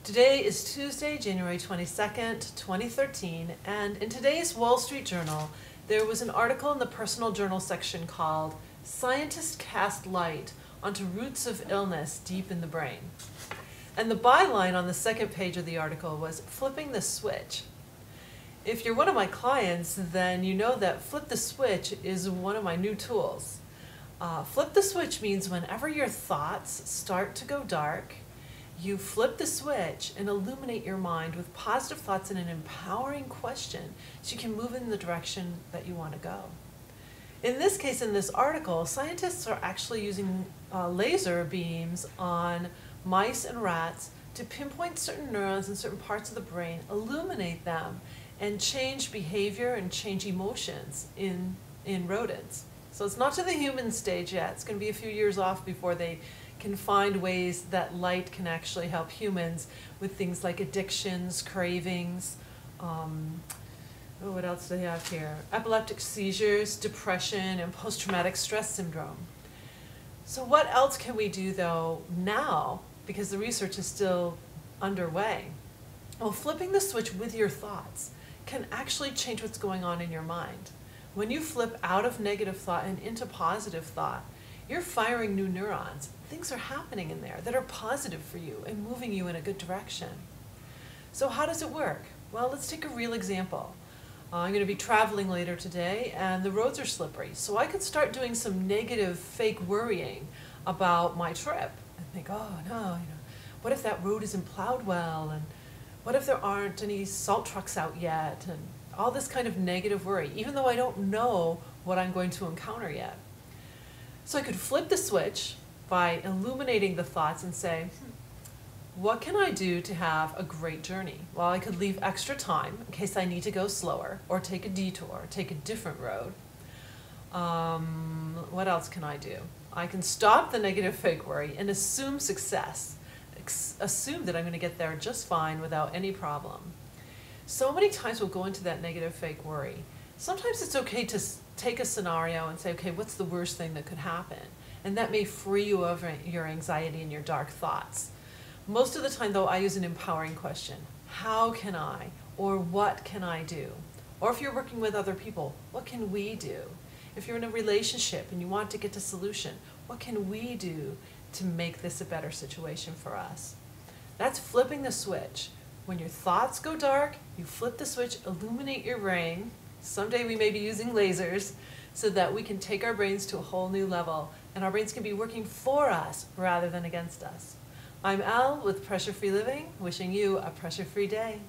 Today is Tuesday, January 22nd, 2013, and in today's Wall Street Journal, there was an article in the personal journal section called "Scientists Cast Light onto Roots of Illness Deep in the Brain." And the byline on the second page of the article was "Flipping the Switch." If you're one of my clients, then you know that Flip the Switch is one of my new tools. Flip the switch means whenever your thoughts start to go dark, you flip the switch and illuminate your mind with positive thoughts and an empowering question so you can move in the direction that you want to go. In this case, in this article, scientists are actually using laser beams on mice and rats to pinpoint certain neurons in certain parts of the brain, illuminate them, and change behavior and change emotions in rodents. So it's not to the human stage yet. It's going to be a few years off before they can find ways that light can actually help humans with things like addictions, cravings, what else do they have here? Epileptic seizures, depression, and post-traumatic stress syndrome. So what else can we do though now, because the research is still underway? Well, flipping the switch with your thoughts can actually change what's going on in your mind. When you flip out of negative thought and into positive thought, you're firing new neurons. Things are happening in there that are positive for you and moving you in a good direction. So how does it work? Well, let's take a real example. I'm going to be traveling later today and the roads are slippery. So I could start doing some negative fake worrying about my trip and think, oh no, what if that road isn't plowed well? And what if there aren't any salt trucks out yet? And all this kind of negative worry, even though I don't know what I'm going to encounter yet. So I could flip the switch by illuminating the thoughts and say, what can I do to have a great journey? Well, I could leave extra time in case I need to go slower or take a detour, take a different road. What else can I do? I can stop the negative fake worry and assume success. Assume that I'm going to get there just fine without any problem. So many times we'll go into that negative fake worry. Sometimes it's okay to take a scenario and say, okay, what's the worst thing that could happen? And that may free you of your anxiety and your dark thoughts. Most of the time, though, I use an empowering question. How can I? Or what can I do? Or if you're working with other people, what can we do? If you're in a relationship and you want to get to solution, what can we do to make this a better situation for us? That's flipping the switch. When your thoughts go dark, you flip the switch, illuminate your brain. Someday we may be using lasers so that we can take our brains to a whole new level and our brains can be working for us rather than against us. I'm Elle with Pressure Free Living, wishing you a pressure-free day.